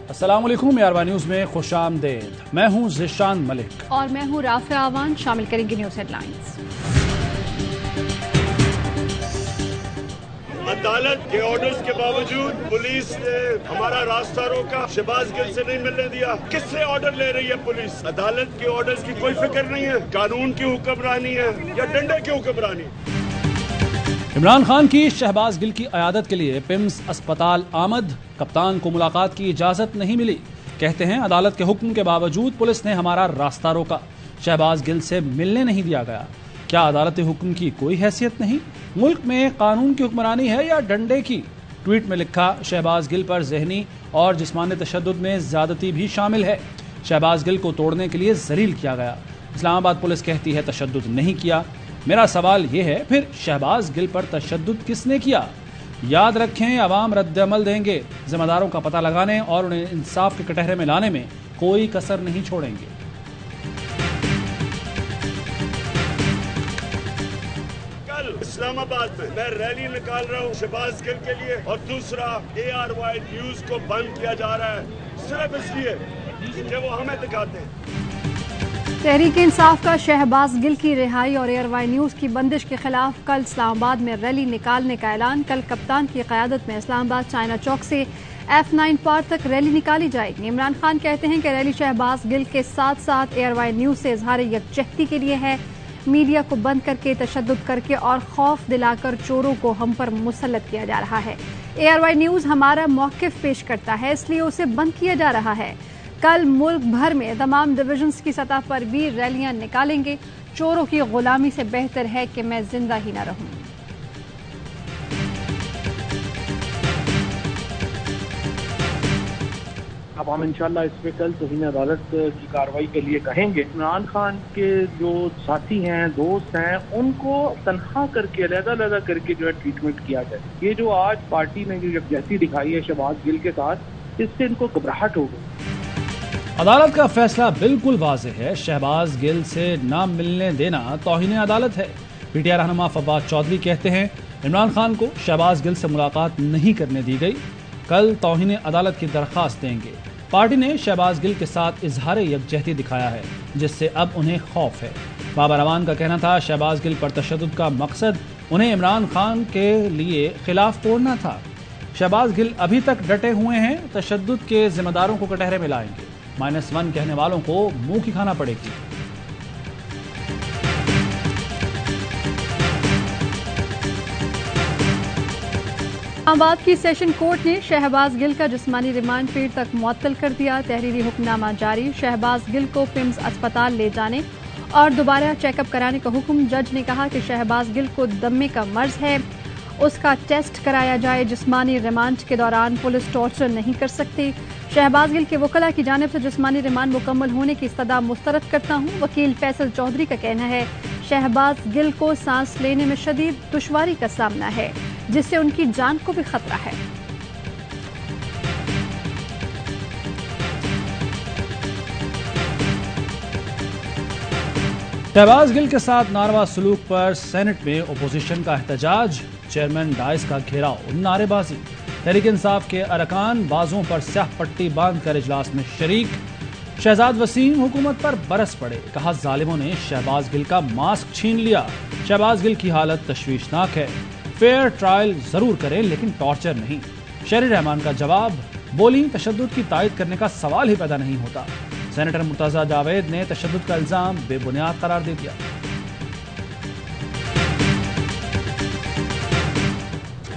अस्सलाम वालेकुम, ARY news में खुशामदीद। मैं हूं ज़िशान मलिक और मैं हूं राफ़िया आवान। शामिल करेंगे न्यूज़ हेडलाइंस। अदालत के ऑर्डर्स के बावजूद पुलिस ने हमारा रास्ता रोका, शहबाज गिल से नहीं मिलने दिया। किससे ऑर्डर ले रही है पुलिस? अदालत के ऑर्डर्स की कोई फिक्र नहीं है। कानून की हुक्मरानी है या डंडे की हुक्मरानी? इमरान खान की शहबाज गिल की क़यादत के लिए पिम्स अस्पताल आमद। कप्तान को मुलाकात की इजाज़त नहीं मिली। कहते हैं अदालत के हुक्म के बावजूद पुलिस ने हमारा रास्ता रोका, शहबाज गिल से मिलने नहीं दिया गया। क्या अदालती हुक्म की कोई हैसियत नहीं? मुल्क में कानून की हुक्मरानी है या डंडे की? ट्वीट में लिखा, शहबाज गिल पर जहनी और जिस्मानी तशद्दुद में ज़्यादती भी शामिल है। शहबाज गिल को तोड़ने के लिए जलील किया गया। इस्लामाबाद पुलिस कहती है तशद्दुद नहीं किया। मेरा सवाल ये है, फिर शहबाज गिल पर तशद्दुद किसने किया? याद रखें, अवाम रद्द-ए-अमल देंगे। जिम्मेदारों का पता लगाने और उन्हें इंसाफ के कटहरे में लाने में कोई कसर नहीं छोड़ेंगे। कल इस्लामाबाद में मैं रैली निकाल रहा हूँ शहबाज गिल के लिए, और दूसरा ARY न्यूज को बंद किया जा रहा है सिर्फ इसलिए कि वो हमें दिखाते हैं। तहरीक इंसाफ का शहबाज गिल की रिहाई और ARY न्यूज़ की बंदिश के खिलाफ कल इस्लामाबाद में रैली निकालने का ऐलान। कल कप्तान की क़यादत में इस्लामाबाद चाइना चौक से F9 पार्क तक रैली निकाली जाएगी। इमरान खान कहते हैं कि रैली शहबाज गिल के साथ साथ ARY न्यूज़ से इजहार यकजहती के लिए है। मीडिया को बंद करके, तशद्दुद करके और खौफ दिलाकर चोरों को हम पर मुसल्लत किया जा रहा है। ARY न्यूज़ हमारा मौक़िफ़ पेश करता है, इसलिए उसे बंद किया जा रहा है। कल मुल्क भर में तमाम डिवीजन्स की सतह पर भी रैलियां निकालेंगे। चोरों की गुलामी से बेहतर है कि मैं जिंदा ही ना रहूं। अब हम इंशाल्लाह इस पे कल तौहीन अदालत की कार्रवाई के लिए कहेंगे। इमरान खान के जो साथी हैं, दोस्त हैं, उनको तनहा करके अलग-अलग करके जो है ट्रीटमेंट किया जाए। ये जो आज पार्टी ने जो यकजहती दिखाई है शहबाज गिल के साथ, इससे इनको घबराहट हो गई। अदालत का फैसला बिल्कुल वाज़ेह है। शहबाज गिल से ना मिलने देना तौहीन अदालत है। PTI रहनुमा फवाद चौधरी कहते हैं इमरान खान को शहबाज गिल से मुलाकात नहीं करने दी गई। कल तौहीन अदालत की दरख्वास्त देंगे। पार्टी ने शहबाज गिल के साथ इजहार यकजहती दिखाया है, जिससे अब उन्हें खौफ है। बाबर अवान का कहना था शहबाज गिल पर तशद्दुद का मकसद उन्हें इमरान खान के लिए खिलाफ तोड़ना था। शहबाज गिल अभी तक डटे हुए हैं, तशद्दुद के जिम्मेदारों को कटहरे में लाएंगे। -1 कहने वालों को मुंह की खाना पड़ेगी। इस्लामाबाद की सेशन कोर्ट ने शहबाज गिल का जिस्मानी रिमांड फिर तक मुअत्तल कर दिया। तहरीरी हुक्मनामा जारी। शहबाज गिल को पिम्स अस्पताल ले जाने और दोबारा चेकअप कराने का हुक्म। जज ने कहा कि शहबाज गिल को दमे का मर्ज है, उसका टेस्ट कराया जाए। जिस्मानी रिमांड के दौरान पुलिस टॉर्चर नहीं कर सकती। शहबाज गिल के वकला की जानिब से जिस्मानी रिमांड मुकम्मल होने की इस्तदा मुस्तरद करता हूँ। वकील फैसल चौधरी का कहना है शहबाज गिल को सांस लेने में शदीद दुश्वारी का सामना है, जिससे उनकी जान को भी खतरा है। शहबाज गिल के साथ नारवा सलूक पर सेनेट में अपोजिशन का एहतजाज। चेयरमैन डाइस का घेराव, नारेबाजी। तहरीक इंसाफ के अरकान बाजों पर स्याह पट्टी बांध कर इजलास में शरीक। शहजाद वसीम हुकूमत पर बरस पड़े। कहा जालिमों ने शहबाज गिल का मास्क छीन लिया। शहबाज गिल की हालत तशवीशनाक है। फेयर ट्रायल जरूर करें लेकिन टॉर्चर नहीं। शहरी रहमान का जवाब, बोली तशद्दुद की तायद करने का सवाल ही पैदा नहीं होता। सेनेटर मुर्तजा जावेद ने तशद्दुद का इल्जाम बेबुनियाद करार दे दिया।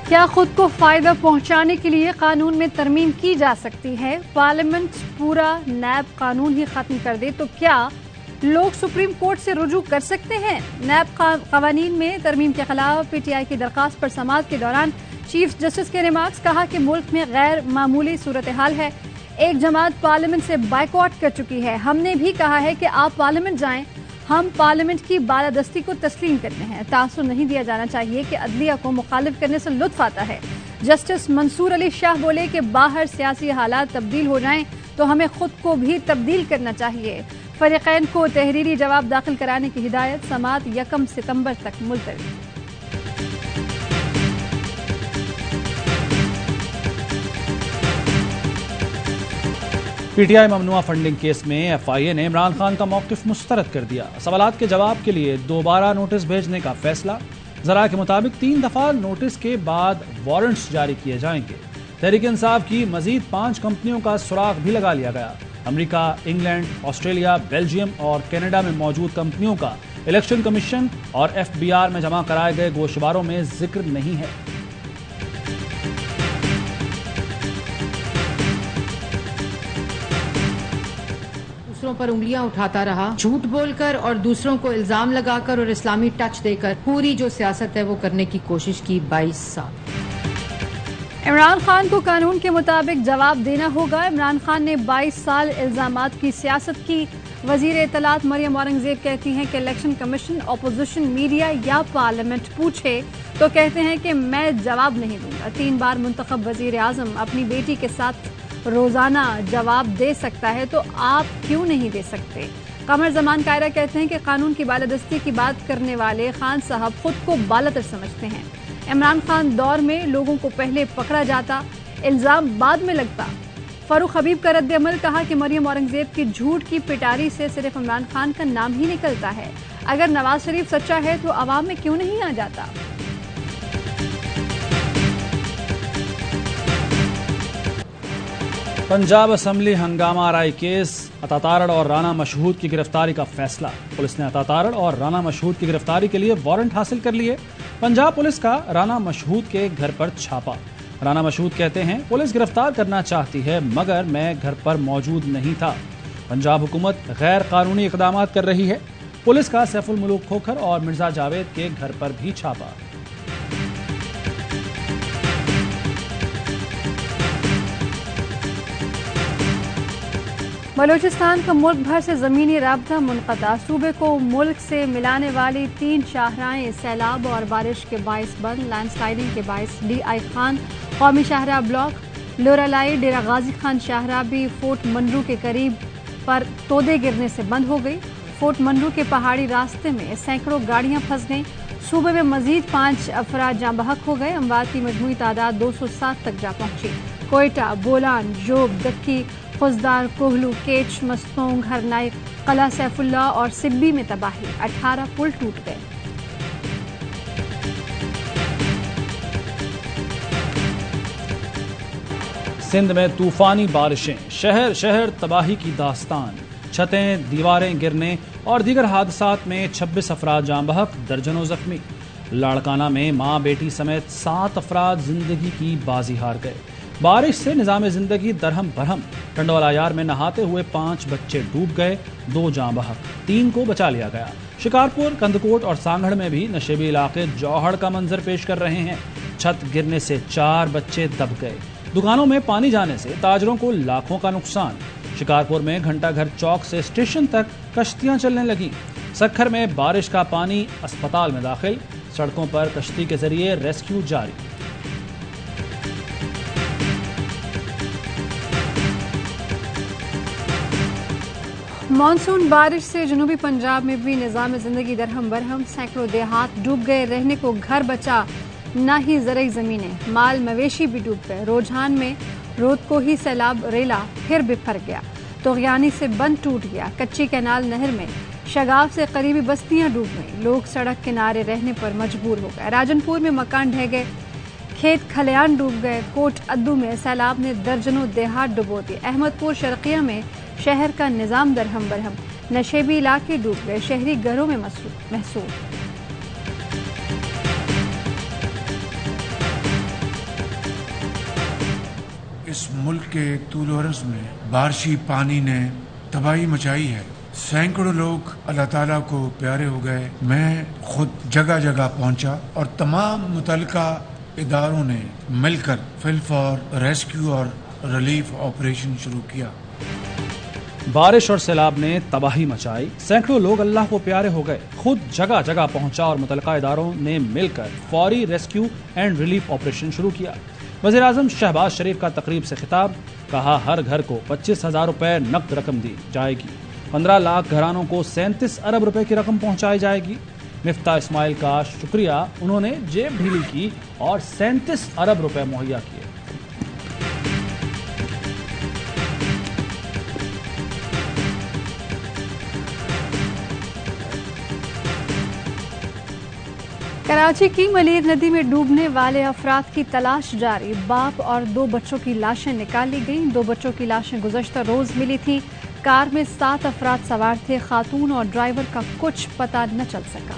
क्या खुद को फायदा पहुंचाने के लिए कानून में तरमीम की जा सकती है? पार्लियामेंट पूरा नैब कानून ही खत्म कर दे तो क्या लोग सुप्रीम कोर्ट से रुजू कर सकते हैं? नैब कवानीन में तरमीम के खिलाफ PTI की दरखास्त पर समाअत के दौरान चीफ जस्टिस के रिमार्क्स। कहा कि मुल्क में गैर मामूली सूरत हाल है। एक जमात पार्लियामेंट से बाइकआउट कर चुकी है। हमने भी कहा है कि आप पार्लियामेंट जाएं। हम पार्लियामेंट की बालादस्ती को तस्लीम करते हैं। तासुर नहीं दिया जाना चाहिए कि अदलिया को मुखालिफ करने से लुत्फ आता है। जस्टिस मंसूर अली शाह बोले कि बाहर सियासी हालात तब्दील हो जाएं तो हमें खुद को भी तब्दील करना चाहिए। फरीकैन को तहरीरी जवाब दाखिल कराने की हिदायत। समाअत 1 सितंबर तक मुलतवी। पीटीआई ममनुआ फंडिंग केस में एफआईए ने इमरान खान का मौकिफ मुस्तरद कर दिया। सवालात के जवाब के लिए दोबारा नोटिस भेजने का फैसला। जरा के मुताबिक 3 दफा नोटिस के बाद वारंट्स जारी किए जाएंगे। तहरीक इंसाफ की मजीद 5 कंपनियों का सुराग भी लगा लिया गया। अमेरिका, इंग्लैंड, ऑस्ट्रेलिया, बेल्जियम और कनाडा में मौजूद कंपनियों का इलेक्शन कमीशन और एफबीआर में जमा कराए गए गोशवारों में जिक्र नहीं है। दूसरों पर उंगलियां उठाता रहा, झूठ बोलकर और दूसरों को इल्जाम लगाकर और इस्लामी टच देकर पूरी जो सियासत है वो करने की कोशिश की 22 साल। इमरान खान को कानून के मुताबिक जवाब देना होगा। इमरान खान ने 22 साल इल्जामात की सियासत की। वजीर इत्तलात मरियम औरंगजेब कहती हैं कि इलेक्शन कमीशन, अपोजिशन, मीडिया या पार्लियामेंट पूछे तो कहते हैं कि मैं जवाब नहीं दूंगा। 3 बार मुंतखब वजीर आजम अपनी बेटी के साथ रोजाना जवाब दे सकता है तो आप क्यों नहीं दे सकते। कमर जमान कायरा कहते हैं कि कानून की बालादस्ती की बात करने वाले खान साहब खुद को बालातर समझते हैं। इमरान खान दौर में लोगों को पहले पकड़ा जाता, इल्जाम बाद में लगता। फारूक हबीब का रद्द अमल, कहा कि मरियम औरंगजेब की झूठ की पिटारी से सिर्फ इमरान खान का नाम ही निकलता है। अगर नवाज शरीफ सच्चा है तो अवाम में क्यों नहीं आ जाता। पंजाब असम्बली हंगामा आरआई केस, अता तारड़ और राना मशहूद की गिरफ्तारी का फैसला। पुलिस ने अता तारड़ और राना मशहूद की गिरफ्तारी के लिए वारंट हासिल कर लिए। पंजाब पुलिस का राना मशहूद के घर पर छापा। राना मशहूद कहते हैं, पुलिस गिरफ्तार करना चाहती है मगर मैं घर पर मौजूद नहीं था। पंजाब हुकूमत गैर कानूनी इकदाम कर रही है। पुलिस का सैफुल मुलूक खोखर और मिर्जा जावेद के घर पर भी छापा। बलूचिस्तान का मुल्क भर से ज़मीनी राब्ता मुनक़ता। सूबे को मुल्क से मिलाने वाली 3 शाहराएं सैलाब और बारिश के बाइस बंद। लैंडस्लाइडिंग के बाइस डी.आई. खान कौमी शाहरा ब्लॉक, लोरालाई, डेरा गाजी खान शाहरा भी फोर्ट मनरू के करीब पर तोदे गिरने से बंद हो गई। फोर्ट मनरू के पहाड़ी रास्ते में सैकड़ों गाड़ियां फंस गईं। सूबे में मजीद 5 अफराद जाँ बहक हो गए। अमवात की मजमूई तादाद 207 तक जा पहुंची। कोयटा, बोलान, जोब, दक्की, खुजदार, कोहलू, केच, मस्तोंग, हरनाई, कला सैफुल्ला और सिब्बी में तबाही। 18 पुल टूट गए। सिंध में तूफानी बारिशें, शहर शहर तबाही की दास्तान। छतें, दीवारें गिरने और दीगर हादसात में 26 अफराद जाँ बहक, दर्जनों जख्मी। लाड़काना में माँ बेटी समेत 7 अफराद जिंदगी की बाजी हार गए। बारिश से निजाम जिंदगी दरहम बरहम। टंडौला यार में नहाते हुए 5 बच्चे डूब गए, 2 जाँ बहक, 3 को बचा लिया गया। शिकारपुर, कंदकोट और सांगड़ में भी नशेबी इलाके जौहड़ का मंजर पेश कर रहे हैं। छत गिरने से 4 बच्चे दब गए। दुकानों में पानी जाने से ताजरों को लाखों का नुकसान। शिकारपुर में घंटाघर चौक से स्टेशन तक कश्तियां चलने लगी। सखर में बारिश का पानी अस्पताल में दाखिल। सड़कों पर कश्ती के जरिए रेस्क्यू जारी। मानसून बारिश से जनूबी पंजाब में भी निजाम जिंदगी दरहम बरहम। सैकड़ों देहात डूब गए। रहने को घर बचा ना ही ज़रई ज़मीनें। माल मवेशी भी डूब गए। रोजान में रोद को ही सैलाब रेला फिर बिफर गया। तोगयानी से बंद टूट गया। कच्ची कैनाल नहर में शगाव से करीबी बस्तियां डूब गईं। लोग सड़क किनारे रहने पर मजबूर हो गए। राजनपुर में मकान ढह गए। खेत खलियान डूब गए। कोट अद्दू में सैलाब ने दर्जनों देहात डुबो दिए। अहमदपुर शर्किया में शहर का निजाम दरहम बरहम। नशेबी इलाके डूब गए। शहरी घरों में महसूस। इस मुल्क के तूल अर्ज़ में बारिशी पानी ने तबाही मचाई है। सैकड़ों लोग अल्लाह ताला को प्यारे हो गए। मैं खुद जगह जगह पहुंचा और तमाम मुतल्लिका इदारों ने मिलकर फिल फॉर रेस्क्यू और रिलीफ ऑपरेशन शुरू किया। बारिश और सैलाब ने तबाही मचाई। सैकड़ों लोग अल्लाह को प्यारे हो गए। खुद जगह जगह पहुंचा और मुतल्लिका इदारों ने मिलकर फौरी रेस्क्यू एंड रिलीफ ऑपरेशन शुरू किया। वज़ीर आज़म शहबाज शरीफ का तकरीब से खिताब, कहा हर घर को 25,000 रुपए नकद रकम दी जाएगी। 15 लाख घरानों को 37 अरब रुपए की रकम पहुंचाई जाएगी। मिफ्ता इस्माइल का शुक्रिया, उन्होंने जेब ढीली की और 37 अरब रुपए मुहैया किए। कराची की मलेर नदी में डूबने वाले अफराद की तलाश जारी। बाप और 2 बच्चों की लाशें निकाल ली गईं। 2 बच्चों की लाशें गुज़श्ता रोज मिली थी। कार में 7 अफराद सवार थे। खातून और ड्राइवर का कुछ पता न चल सका।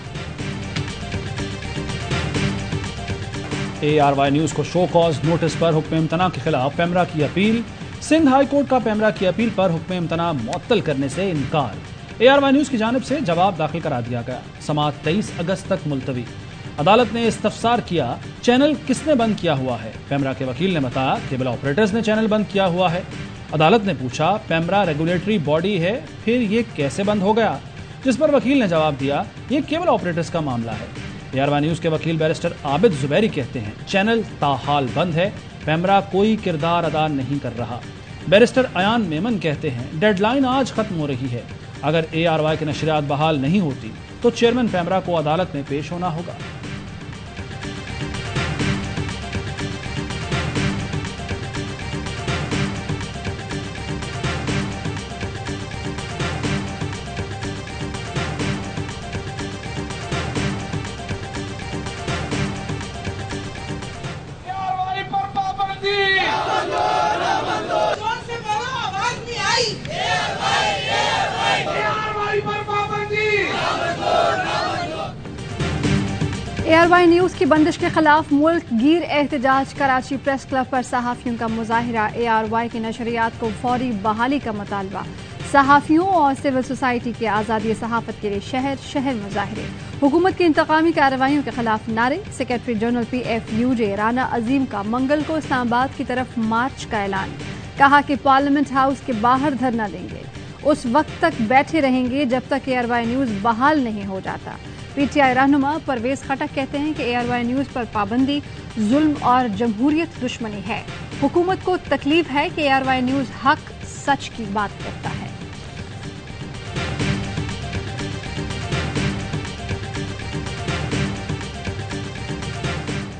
ARY न्यूज़ को शो कॉज नोटिस पर हुक्म इम्तना के खिलाफ पेमरा की अपील। सिंध हाई कोर्ट का पेमरा की अपील पर हुक्म इम्तना मुअत्तल करने से इनकार। ARY न्यूज़ की जानिब से जवाब दाखिल करा दिया गया। समाअत 23 अगस्त तक मुलतवी। अदालत ने इस्तफसार किया, चैनल किसने बंद किया हुआ है। पेमरा के वकील ने बताया केबल ऑपरेटर्स ने चैनल बंद किया हुआ है। अदालत ने पूछा, पेमरा रेगुलेटरी बॉडी है, फिर ये कैसे बंद हो गया। जिस पर वकील ने जवाब दिया, ये केबल ऑपरेटर्स का मामला है। ARY न्यूज़ के वकील बैरिस्टर आबिद जुबैरी कहते हैं, चैनल ताहाल बंद है, पेमरा कोई किरदार अदा नहीं कर रहा। बैरिस्टर अयान मेमन कहते हैं, डेडलाइन आज खत्म हो रही है। अगर ARY की नशरियात बहाल नहीं होती तो चेयरमैन पेमरा को अदालत में पेश होना होगा। ARY न्यूज़ की बंदिश के खिलाफ मुल्क गिर एहतजाज। कराची प्रेस क्लब पर सहाफ़ियों का मुजाहिरा। ARY की नशरियात को फौरी बहाली का मुतालबा। सहाफ़ियों और सिविल सोसाइटी के आज़ादी सहाफ़त के लिए शहर शहर मुजाहिरे। हुकूमत की इंतकामी कार्रवाइयों के खिलाफ नारे। सेक्रेटरी जनरल PFUJ राना अजीम का मंगल को इस्लामाबाद की तरफ मार्च का ऐलान। कहा कि पार्लियामेंट हाउस के बाहर धरना देंगे, उस वक्त तक बैठे रहेंगे जब तक ARY न्यूज़ बहाल नहीं हो जाता। PTI रहनुमा परवेज खटक कहते हैं कि ARY न्यूज़ पर पाबंदी जुल्म और जमहूरियत दुश्मनी है। हुकूमत को तकलीफ है कि ARY न्यूज़ हक सच की बात करता है।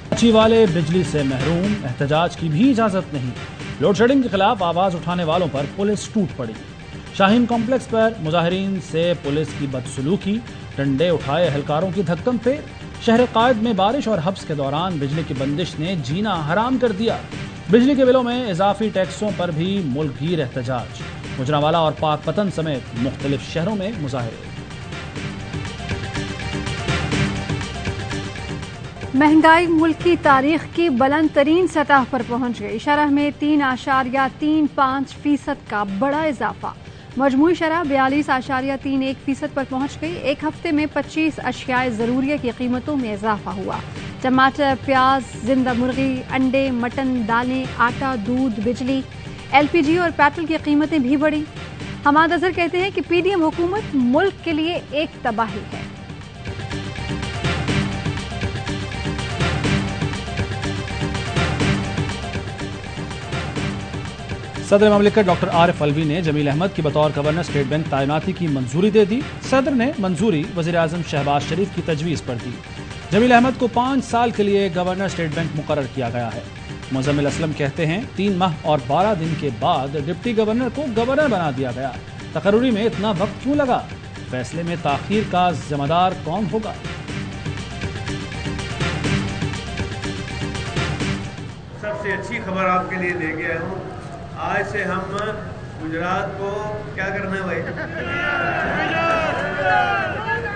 कराची वाले बिजली से महरूम, एहतजाज की भी इजाजत नहीं। लोड शेडिंग के खिलाफ आवाज उठाने वालों पर पुलिस टूट पड़ी। शाहीन कॉम्प्लेक्स पर मुजाहिरीन से पुलिस की बदसलूकी, डंडे उठाए एहलकारों की धक्कम फेर। शहर कायद में बारिश और हब्स के दौरान बिजली की बंदिश ने जीना हराम कर दिया। बिजली के बिलों में इजाफी टैक्सों पर भी मुल्कगीर एहतजाज। गुजरांवाला और पाकपतन समेत मुख्तलिफ शहरों में मुजाहिरे। महंगाई मुल्क की तारीख की बुलंद तरीन सतह पर पहुंच गई। शरह में 3.35% का बड़ा इजाफा। मजमूई शरह 42.31% पर पहुंच गई। एक हफ्ते में 25 अशियाए ज़रूरिया की कीमतों में इजाफा हुआ। टमाटर, प्याज, जिंदा मुर्गी, अंडे, मटन, दालें, आटा, दूध, बिजली, LPG और पेट्रोल की कीमतें भी बढ़ी। हमाद अजहर कहते हैं कि PDM हुकूमत मुल्क के लिए एक तबाही है। सदर ममलिकत डॉक्टर आरिफ अलवी ने जमील अहमद की बतौर गवर्नर स्टेट बैंक तैनाती की मंजूरी दे दी। सदर ने मंजूरी वज़ीर आज़म शहबाज शरीफ की तजवीज़ पर दी। जमील अहमद को 5 साल के लिए गवर्नर स्टेट बैंक मुकर्रर किया गया है। मुज़म्मिल असलम कहते हैं 3 माह और 12 दिन के बाद डिप्टी गवर्नर को गवर्नर बना दिया गया। तकर्री में इतना वक्त क्यों लगा? फैसले में ताखीर का जिम्मेदार कौन होगा? सबसे अच्छी खबर आपके लिए दे गया हूँ। आज से हम गुजरात को क्या करना है भाई,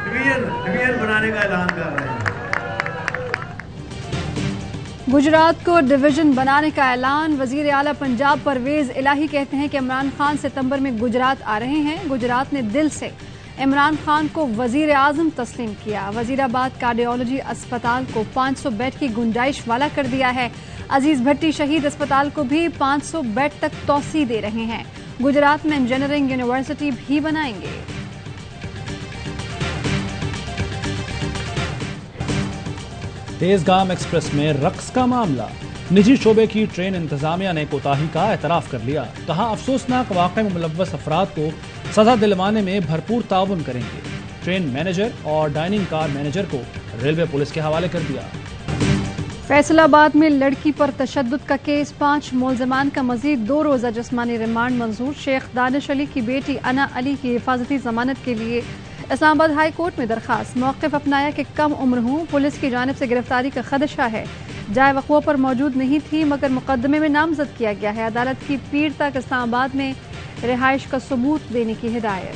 डिवीजन बनाने का ऐलान कर रहे हैं। गुजरात को डिवीजन बनाने का ऐलान। वजीर आला पंजाब परवेज इलाही कहते हैं कि इमरान खान सितंबर में गुजरात आ रहे हैं। गुजरात ने दिल से इमरान खान को वजीर आजम तस्लीम किया। वजीराबाद कार्डियोलॉजी अस्पताल को 500 बेड की गुंजाइश वाला कर दिया है। अजीज भट्टी शहीद अस्पताल को भी 500 बेड तक तौसी दे रहे हैं। गुजरात में इंजीनियरिंग यूनिवर्सिटी भी बनाएंगे। तेजगाम एक्सप्रेस में रक्स का मामला। निजी शोबे की ट्रेन इंतजामिया ने कोताही का एतराफ कर लिया। कहा अफसोसनाक वाक़े में मुलव्वस अफराद को सजा दिलवाने में भरपूर ताउन करेंगे। ट्रेन मैनेजर और डाइनिंग कार मैनेजर को रेलवे पुलिस के हवाले कर दिया। फैसलाबाद में लड़की पर तशद्दुद का केस। 5 मुलजमान का मजीद 2 रोज़ा जिस्मानी रिमांड मंजूर। शेख दानिश अली की बेटी अना अली की हिफाजती जमानत के लिए इस्लामाबाद हाई कोर्ट में दरखास्त, मौक़िफ़ अपनाया कि कम उम्र हूँ, पुलिस की जानिब से गिरफ्तारी का खदशा है। जाए वक़्फ़ों पर मौजूद नहीं थी मगर मुकदमे में नामजद किया गया है। अदालत की पीर तक इस्लामाबाद में रिहाइश का सबूत देने की हिदायत।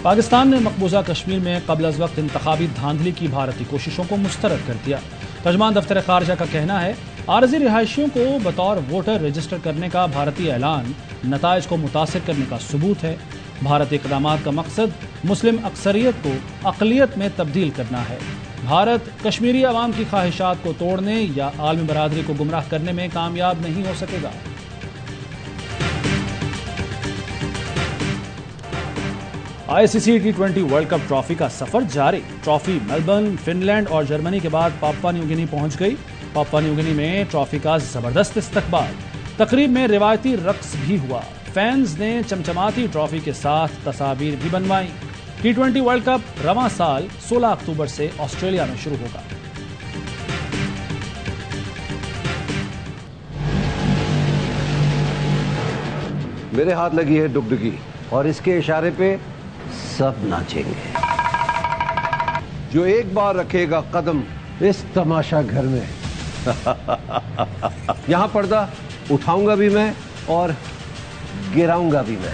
पाकिस्तान ने मकबूजा कश्मीर में क़ब्ल अज़ वक्त इंतखाबी धांधली की भारतीय कोशिशों को मुस्तरद कर दिया। तर्जमान दफ्तर ख़ारजा का कहना है, आरज़ी रिहायशियों को बतौर वोटर रजिस्टर करने का भारतीय ऐलान नताइज को मुतासिर करने का सबूत है। भारतीय इक़दामात का मकसद मुस्लिम अक्सरियत को अक़लियत में तब्दील करना है। भारत कश्मीरी अवाम की ख्वाहिशात को तोड़ने या आलमी बरादरी को गुमराह करने में कामयाब नहीं हो सकेगा। ICC T20 world cup trophy का सफर जारी। ट्रॉफी मेलबर्न, फिनलैंड और जर्मनी के बाद पापुआ न्यू गिनी पहुंच गई। पापुआ न्यू गिनी में ट्रॉफी का जबरदस्त इस्तकबाल। तकरीब में रिवायती रक्स भी हुआ। फैंस ने चमचमाती ट्रॉफी के साथ तस्वीर भी बनवाई। T20 वर्ल्ड कप रवां साल 16 अक्टूबर से ऑस्ट्रेलिया में शुरू होगा। मेरे हाथ लगी है डुगडुगी और इसके इशारे पे सब नाचेंगे। जो एक बार रखेगा कदम इस तमाशा घर में यहां पर्दा उठाऊंगा भी मैं और गिराऊंगा भी मैं,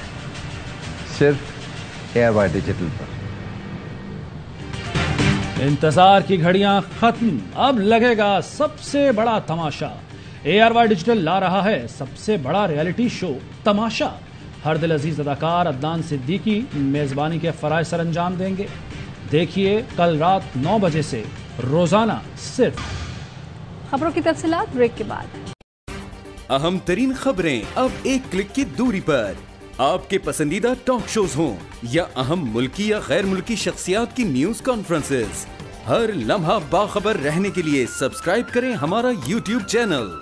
सिर्फ ARY डिजिटल पर। इंतजार की घड़ियां खत्म, अब लगेगा सबसे बड़ा तमाशा। ARY डिजिटल ला रहा है सबसे बड़ा रियलिटी शो तमाशा। हर दिल अजीज अदाकार अदनान सिद्दीकी मेजबानी के फराइज सर अंजाम देंगे। देखिए कल रात 9 बजे से रोजाना सिर्फ। खबरों की तफसीलात ब्रेक के बाद। अहम तरीन खबरें अब एक क्लिक की दूरी पर। आपके पसंदीदा टॉक शोज हों या अहम मुल्की या गैर मुल्की शख्सियात की न्यूज कॉन्फ्रेंसेस, हर लम्हा बाखबर रहने के लिए सब्सक्राइब करें हमारा YouTube चैनल।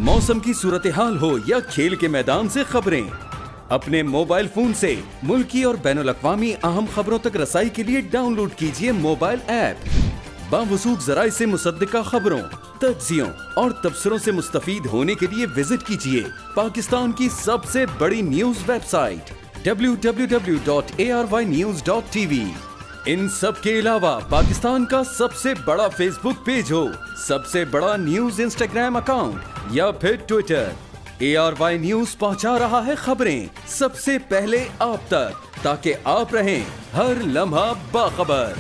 मौसम की सूरत हाल हो या खेल के मैदान से खबरें, अपने मोबाइल फोन से मुल्की और बैनुल अक़वामी अहम खबरों तक रसाई के लिए डाउनलोड कीजिए मोबाइल ऐप। बावसूख ज़राए से मुसद्दिका खबरों, तज्ज़ियों और तबसरों से मुस्तफ़ीद होने के लिए विजिट कीजिए पाकिस्तान की सबसे बड़ी न्यूज वेबसाइट www.arynews.tv। इन सब के अलावा पाकिस्तान का सबसे बड़ा फेसबुक पेज हो, सबसे बड़ा न्यूज इंस्टाग्राम अकाउंट या फिर ट्विटर, ARY न्यूज पहुंचा रहा है खबरें सबसे पहले आप तक, ताकि आप रहें हर लम्हा बाखबर।